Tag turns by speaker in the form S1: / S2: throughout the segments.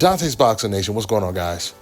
S1: Dante's Boxing Nation, what's going on, guys?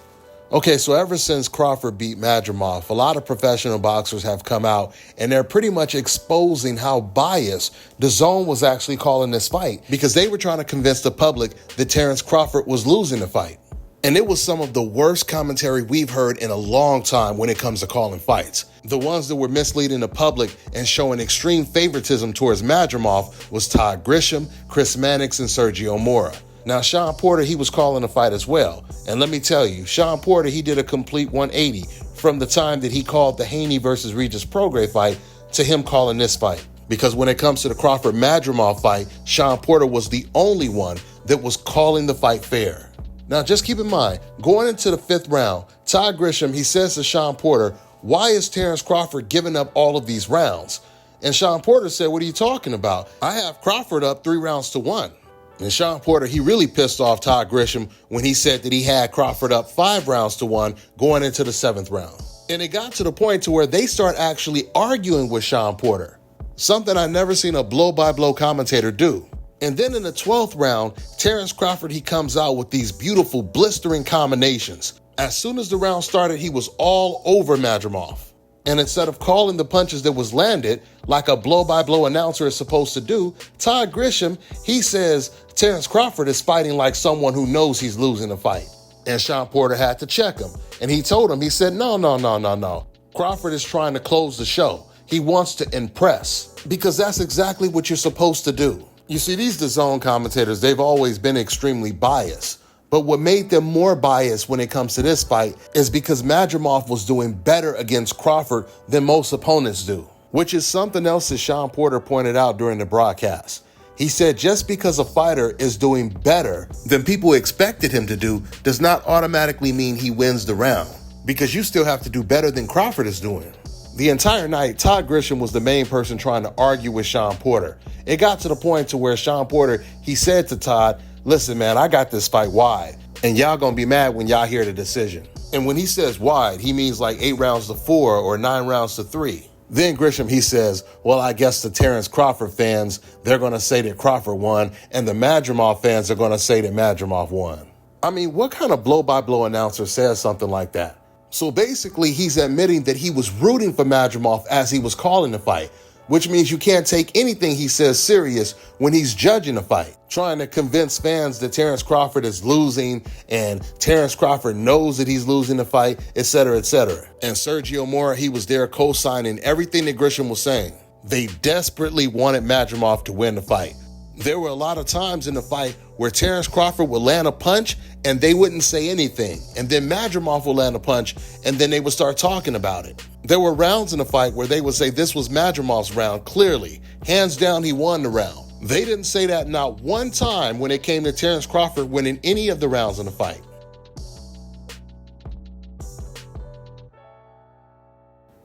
S1: Okay, so ever since Crawford beat Madrimov, a lot of professional boxers have come out and they're pretty much exposing how biased DAZN was actually calling this fight because they were trying to convince the public that Terence Crawford was losing the fight. And it was some of the worst commentary we've heard in a long time when it comes to calling fights. The ones that were misleading the public and showing extreme favoritism towards Madrimov was Todd Grisham, Chris Mannix, and Sergio Mora. Now, Sean Porter, he was calling the fight as well. And let me tell you, Sean Porter, he did a complete 180 from the time that he called the Haney versus Regis Prograis fight to him calling this fight. Because when it comes to the Crawford-Madrimov fight, Sean Porter was the only one that was calling the fight fair. Now, just keep in mind, going into the 5th round, Todd Grisham, he says to Sean Porter, "Why is Terence Crawford giving up all of these rounds?" And Sean Porter said, "What are you talking about? I have Crawford up 3-1." And Sean Porter, he really pissed off Todd Grisham when he said that he had Crawford up 5-1 going into the 7th round. And it got to the point to where they start actually arguing with Sean Porter, something I never seen a blow-by-blow commentator do. And then in the 12th round, Terence Crawford, he comes out with these beautiful blistering combinations. As soon as the round started, he was all over Madrimov. And instead of calling the punches that was landed, like a blow-by-blow announcer is supposed to do, Todd Grisham, he says Terence Crawford is fighting like someone who knows he's losing a fight. And Sean Porter had to check him. And he told him, he said, no. Crawford is trying to close the show. He wants to impress, because that's exactly what you're supposed to do. You see, these DAZN commentators, they've always been extremely biased. But what made them more biased when it comes to this fight is because Madrimov was doing better against Crawford than most opponents do, which is something else that Sean Porter pointed out during the broadcast. He said just because a fighter is doing better than people expected him to do does not automatically mean he wins the round, because you still have to do better than Crawford is doing. The entire night, Todd Grisham was the main person trying to argue with Sean Porter. It got to the point to where Sean Porter, he said to Todd, "Listen, man, I got this fight wide, and y'all gonna be mad when y'all hear the decision." And when he says wide, he means like 8-4 or 9-3. Then Grisham, he says, "Well, I guess the Terence Crawford fans, they're gonna say that Crawford won, and the Madrimov fans are gonna say that Madrimov won." I mean, what kind of blow-by-blow announcer says something like that? So basically, he's admitting that he was rooting for Madrimov as he was calling the fight, which means you can't take anything he says serious when he's judging a fight, trying to convince fans that Terence Crawford is losing and Terence Crawford knows that he's losing the fight, etc., etc. And Sergio Mora, he was there co-signing everything that Grisham was saying. They desperately wanted Madrimov to win the fight. There were a lot of times in the fight where Terence Crawford would land a punch and they wouldn't say anything. And then Madrimov would land a punch and then they would start talking about it. There were rounds in the fight where they would say this was Madrimov's round, clearly. Hands down, he won the round. They didn't say that not one time when it came to Terence Crawford winning any of the rounds in the fight.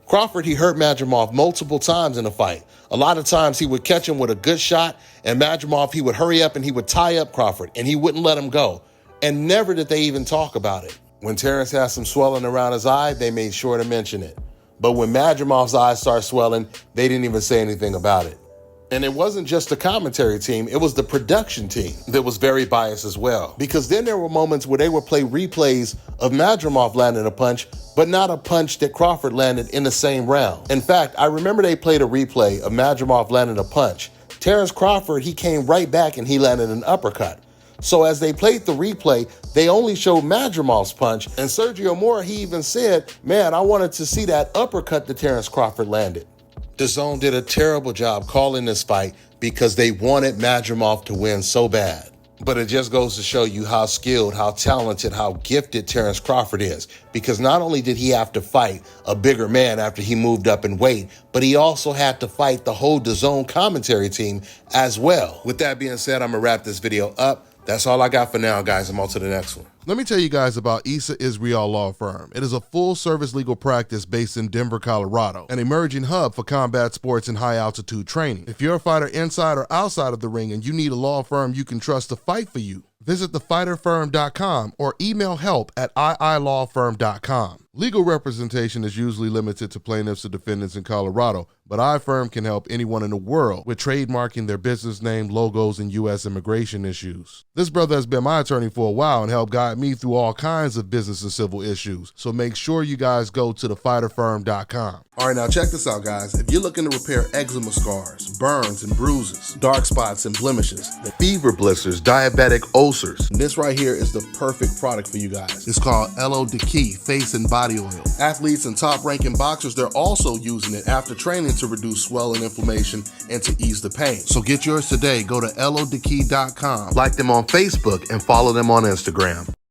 S1: Crawford, he hurt Madrimov multiple times in the fight. A lot of times he would catch him with a good shot, and Madrimov, he would hurry up and he would tie up Crawford, and he wouldn't let him go. And never did they even talk about it. When Terence had some swelling around his eye, they made sure to mention it. But when Madrimov's eyes started swelling, they didn't even say anything about it. And it wasn't just the commentary team, it was the production team that was very biased as well. Because then there were moments where they would play replays of Madrimov landing a punch, but not a punch that Crawford landed in the same round. In fact, I remember they played a replay of Madrimov landing a punch. Terence Crawford, he came right back and he landed an uppercut. So as they played the replay, they only showed Madrimov's punch, and Sergio Mora, he even said, "Man, I wanted to see that uppercut that Terence Crawford landed." DAZN did a terrible job calling this fight because they wanted Madrimov to win so bad. But it just goes to show you how skilled, how talented, how gifted Terence Crawford is. Because not only did he have to fight a bigger man after he moved up in weight, but he also had to fight the whole DAZN commentary team as well. With that being said, I'm going to wrap this video up. That's all I got for now, guys. I'm on to the next one.
S2: Let me tell you guys about Issa Israel Law Firm. It is a full-service legal practice based in Denver, Colorado, an emerging hub for combat sports and high-altitude training. If you're a fighter inside or outside of the ring and you need a law firm you can trust to fight for you, Visit thefighterfirm.com or email help@iilawfirm.com. Legal representation is usually limited to plaintiffs or defendants in Colorado, but iFirm can help anyone in the world with trademarking their business name, logos, and U.S. immigration issues. This brother has been my attorney for a while and helped guide me through all kinds of business and civil issues, so make sure you guys go to thefighterfirm.com.
S1: All right, now check this out, guys. If you're looking to repair eczema scars, burns and bruises, dark spots and blemishes, fever blisters, diabetic ulcers, this right here is the perfect product for you guys. It's called LO-DeKey Face and Body Oil. Athletes and top-ranking boxers, they're also using it after training to reduce swelling, inflammation, and to ease the pain. So get yours today. Go to LODekey.com, like them on Facebook, and follow them on Instagram.